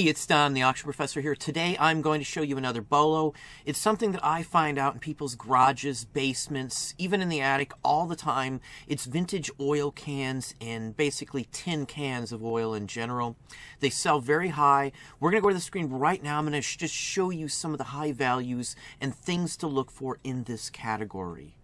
it's Don, the Auction Professor here. Today I'm going to show you another BOLO. It's something that I find out in people's garages, basements, even in the attic all the time. It's vintage oil cans and basically tin cans of oil in general. They sell very high. We're going to go to the screen right now. I'm going to just show you some of the high values and things to look for in this category.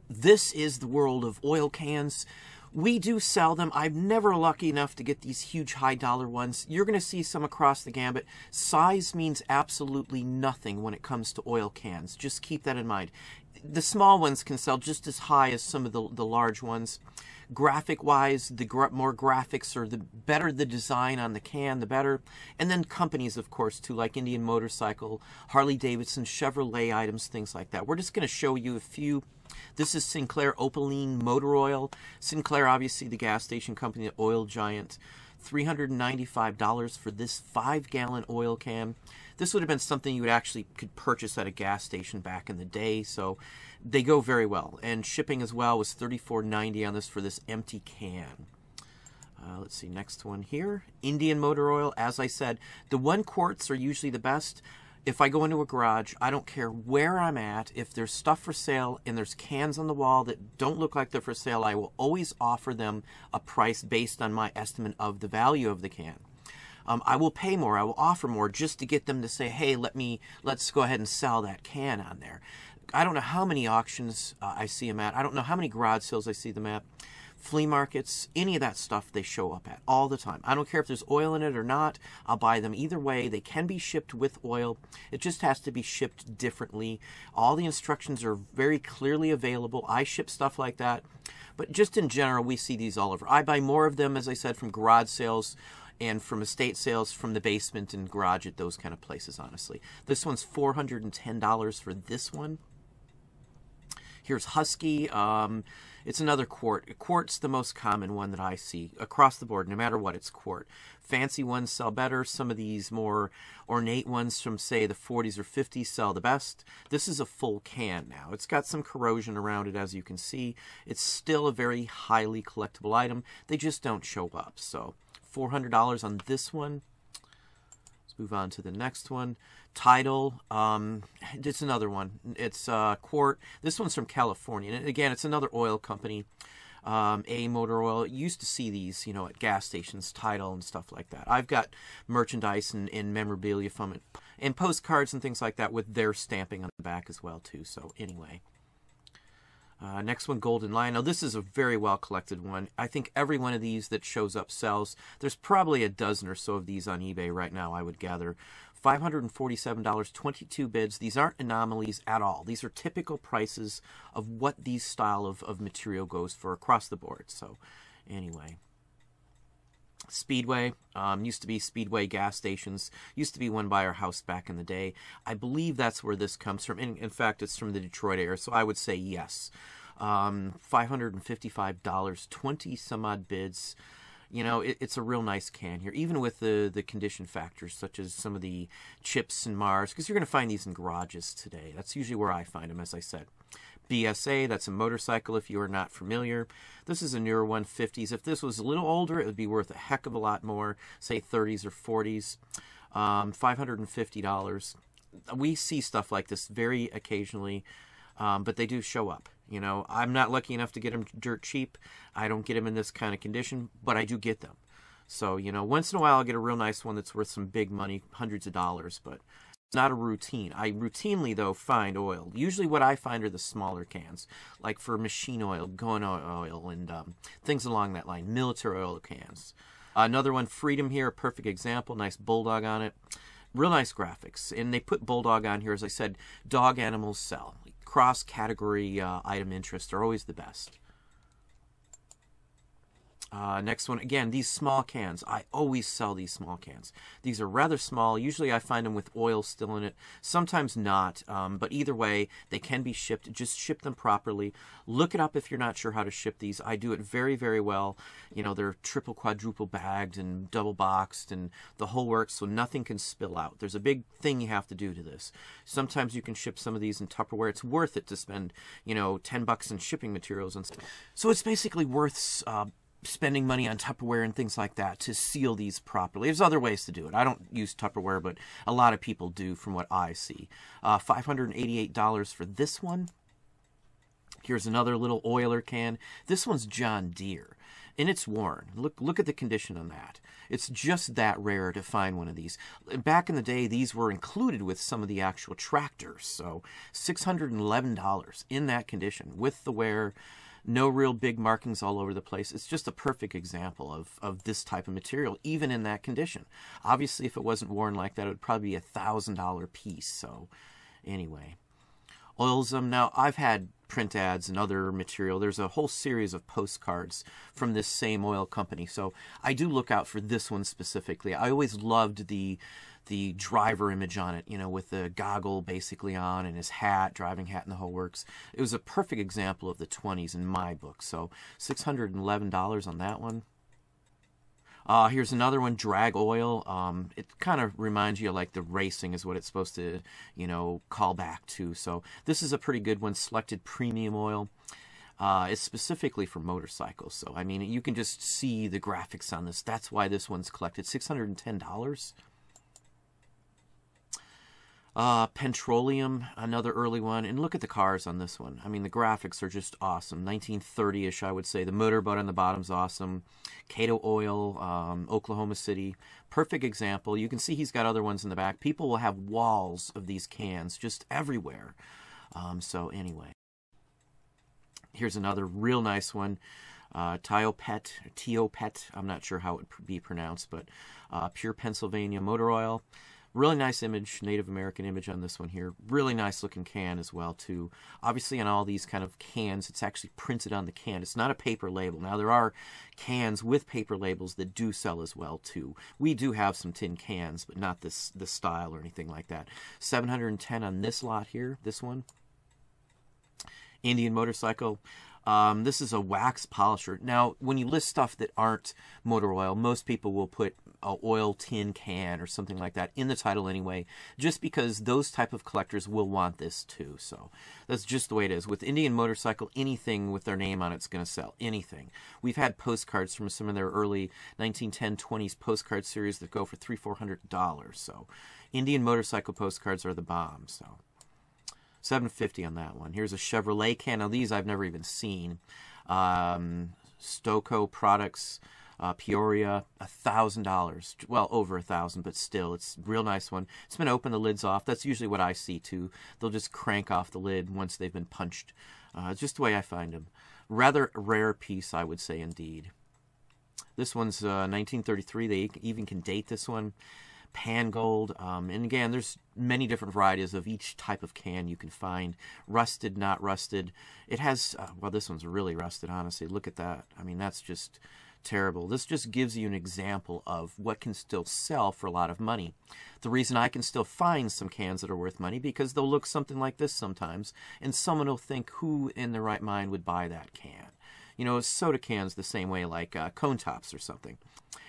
This is the world of oil cans. We do sell them. I'm never lucky enough to get these huge high dollar ones. You're going to see some across the gambit. Size means absolutely nothing when it comes to oil cans. Just keep that in mind. The small ones can sell just as high as some of the large ones. Graphic-wise, the more graphics or the better the design on the can, the better. And then companies, of course, too, like Indian Motorcycle, Harley-Davidson, Chevrolet items, things like that. We're just going to show you a few. This is Sinclair Opaline Motor Oil. Sinclair, obviously, the gas station company, the oil giant. $395 for this 5-gallon oil can. This would have been something you could purchase at a gas station back in the day, so they go very well. And shipping as well was $34.90 on this for this empty can. Let's see, next one here. Indian Motor Oil. As I said, the 1 quarts are usually the best. If I go into a garage, I don't care where I'm at. If there's stuff for sale and there's cans on the wall that don't look like they're for sale, I will always offer them a price based on my estimate of the value of the can. I will pay more, I will offer more just to get them to say, hey, let's go ahead and sell that can on there. I don't know how many auctions I see them at. I don't know how many garage sales I see them at. Flea markets, any of that stuff they show up at all the time. I don't care if there's oil in it or not. I'll buy them either way. They can be shipped with oil. It just has to be shipped differently. All the instructions are very clearly available. I ship stuff like that. But just in general, we see these all over. I buy more of them, as I said, from garage sales and from estate sales, from the basement and garage at those kind of places, honestly. This one's $410 for this one. Here's Husky. It's another quart. Quart's the most common one that I see across the board, no matter what, it's quart. Fancy ones sell better. Some of these more ornate ones from, say, the 40s or 50s sell the best. This is a full can now. It's got some corrosion around it, as you can see. It's still a very highly collectible item. They just don't show up. So $400 on this one. Let's move on to the next one. Tidal, it's another one. It's quart. This one's from California. And again, it's another oil company. A Motor Oil. You used to see these, you know, at gas stations, Tidal and stuff like that. I've got merchandise and memorabilia from it, and postcards and things like that with their stamping on the back as well, too. So anyway. Next one, Golden Lion. Now, this is a very well collected one. I think every one of these that shows up sells. There's probably a dozen or so of these on eBay right now, I would gather. $547, 22 bids. These aren't anomalies at all. These are typical prices of what these style of material goes for across the board. So, anyway. Speedway, used to be Speedway gas stations, used to be one by our house back in the day. I believe that's where this comes from. In fact, it's from the Detroit area, so I would say yes. $555, 20 some odd bids. You know, it's a real nice can here, even with the condition factors, such as some of the chips and Mars, because you're going to find these in garages today. That's usually where I find them, as I said. BSA, that's a motorcycle if you are not familiar. This is a newer one, 50s. If this was a little older, it would be worth a heck of a lot more, say 30s or 40s. $550. We see stuff like this very occasionally, but they do show up. You know, I'm not lucky enough to get them dirt cheap. I don't get them in this kind of condition, but I do get them. So, you know, once in a while I'll get a real nice one that's worth some big money, hundreds of dollars, but not a routine. I routinely, though, find oil. Usually what I find are the smaller cans, like for machine oil, gun oil, and things along that line, military oil cans. Another one, Freedom here, a perfect example, nice bulldog on it. Real nice graphics, and they put bulldog on here. As I said, dog animals sell. Cross-category item interest are always the best. Next one, again, these small cans. I always sell these small cans. These are rather small. Usually I find them with oil still in it. Sometimes not, but either way, they can be shipped. Just ship them properly. Look it up if you're not sure how to ship these. I do it very, very well. You know, they're triple, quadruple bagged and double boxed and the whole works, so nothing can spill out. There's a big thing you have to do to this. Sometimes you can ship some of these in Tupperware. It's worth it to spend, you know, $10 in shipping materials and stuff. So it's basically worth spending money on Tupperware and things like that to seal these properly. There's other ways to do it. I don't use Tupperware, but a lot of people do from what I see. $588 for this one. Here's another little oiler can. This one's John Deere, and it's worn. Look at the condition on that. It's just that rare to find one of these. Back in the day, these were included with some of the actual tractors. So $611 in that condition with the wear. No real big markings all over the place. It's just a perfect example of this type of material, even in that condition. Obviously, if it wasn't worn like that, it would probably be $1,000 piece. So anyway, oils them. Now, I've had print ads and other material. There's a whole series of postcards from this same oil company. So I do look out for this one specifically. I always loved the driver image on it, you know, with the goggle basically on and his hat, driving hat and the whole works. It was a perfect example of the 20s in my book. So $611 on that one. Here's another one, drag oil. It kind of reminds you of like the racing is what it's supposed to, you know, call back to. So this is a pretty good one, selected premium oil. It's specifically for motorcycles. So, I mean, you can just see the graphics on this. That's why this one's collected. $610. Petroleum, another early one, and look at the cars on this one. I mean, the graphics are just awesome. 1930-ish, I would say. The motorboat on the bottom's awesome. Cato Oil, Oklahoma City, perfect example. You can see he's got other ones in the back. People will have walls of these cans just everywhere. So anyway, here's another real nice one. Teopet, I'm not sure how it would be pronounced, but pure Pennsylvania motor oil. Really nice image, Native American image on this one here. Really nice looking can as well, too. Obviously, on all these kind of cans, it's actually printed on the can. It's not a paper label. Now, there are cans with paper labels that do sell as well, too. We do have some tin cans, but not this style or anything like that. $710 on this lot here, this one. Indian motorcycle. This is a wax polisher. Now, when you list stuff that aren't motor oil, most people will put a oil tin can or something like that in the title anyway, just because those type of collectors will want this too. So that's just the way it is. With Indian motorcycle, anything with their name on it's going to sell. Anything. We've had postcards from some of their early 1910, 20s postcard series that go for $300-$400. So Indian motorcycle postcards are the bomb. So $750 on that one. Here's a Chevrolet can. Now, these I've never even seen. Stoco Products, Peoria, $1,000. Well, over $1,000, but still, it's a real nice one. It's been open, the lid's off. That's usually what I see, too. They'll just crank off the lid once they've been punched. It's just the way I find them. Rather rare piece, I would say, indeed. This one's 1933. They even can date this one. Pan gold, and again, there's many different varieties of each type of can you can find. Rusted, not rusted. It has, well, this one's really rusted, honestly. Look at that. I mean, that's just terrible. This just gives you an example of what can still sell for a lot of money. The reason I can still find some cans that are worth money, because they'll look something like this sometimes, and someone will think, who in their right mind would buy that can? You know, soda cans the same way, like cone tops or something.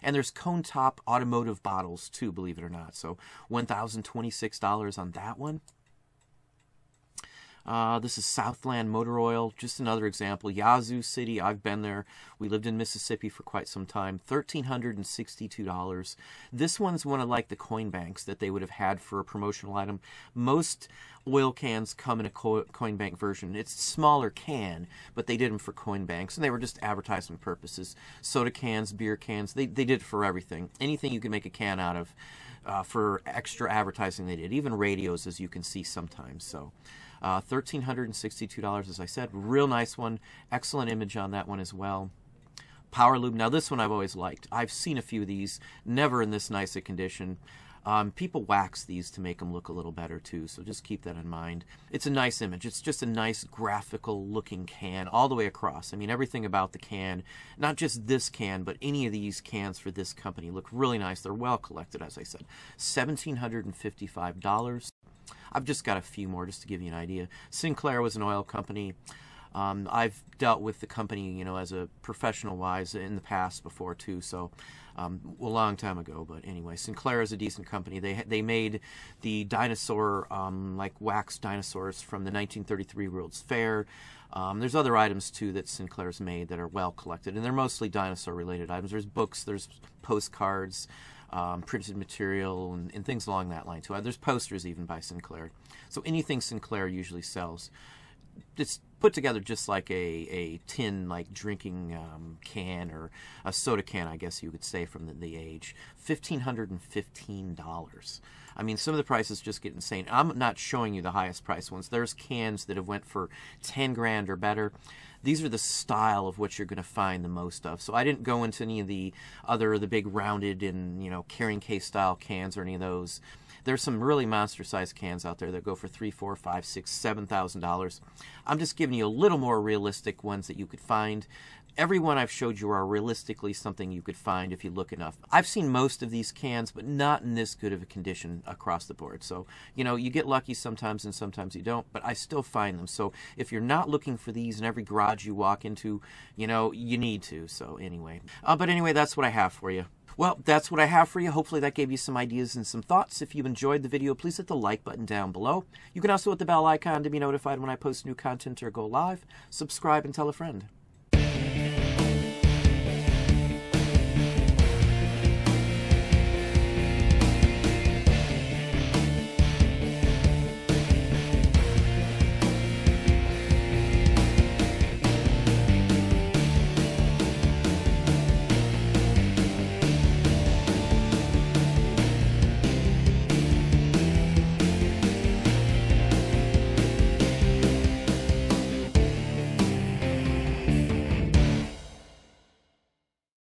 And there's cone top automotive bottles too, believe it or not. So $1,026 on that one. This is Southland Motor Oil, just another example. Yazoo City, I've been there. We lived in Mississippi for quite some time. $1,362. This one's one of like the coin banks that they would have had for a promotional item. Most oil cans come in a coin bank version. It's a smaller can, but they did them for coin banks, and they were just advertisement purposes. Soda cans, beer cans, they did it for everything. Anything you could make a can out of for extra advertising they did. Even radios, as you can see sometimes. So $1,362, as I said. Real nice one. Excellent image on that one as well. Power Lube. Now, this one I've always liked. I've seen a few of these. Never in this nice a condition. People wax these to make them look a little better, too. So just keep that in mind. It's a nice image. It's just a nice graphical-looking can all the way across. I mean, everything about the can, not just this can, but any of these cans for this company look really nice. They're well collected, as I said. $1,755. I've just got a few more just to give you an idea. Sinclair was an oil company. I've dealt with the company, you know, as a professional-wise in the past before, too, so a long time ago. But anyway, Sinclair is a decent company. They made the dinosaur, like wax dinosaurs from the 1933 World's Fair. There's other items too that Sinclair's made that are well collected, and they're mostly dinosaur related items. There's books, there's postcards, printed material, and things along that line too. There's posters even by Sinclair. So anything Sinclair usually sells, it's put together just like a tin, like drinking can, or a soda can, I guess you could say, from the age. $1,515. I mean, some of the prices just get insane. I'm not showing you the highest price ones. There's cans that have went for 10 grand or better. These are the style of what you're going to find the most of. So I didn't go into any of the big rounded and, carrying case style cans or any of those. There's some really monster sized cans out there that go for $3,000, $4,000, $5,000, $6,000, $7,000. I'm just giving you a little more realistic ones that you could find. Every one I've showed you are realistically something you could find if you look enough. I've seen most of these cans, but not in this good of a condition across the board. So, you get lucky sometimes and sometimes you don't, but I still find them. So if you're not looking for these in every garage you walk into, you need to. So anyway. But anyway, that's what I have for you. Well, that's what I have for you. Hopefully that gave you some ideas and some thoughts. If you enjoyed the video, please hit the like button down below. You can also hit the bell icon to be notified when I post new content or go live. Subscribe and tell a friend.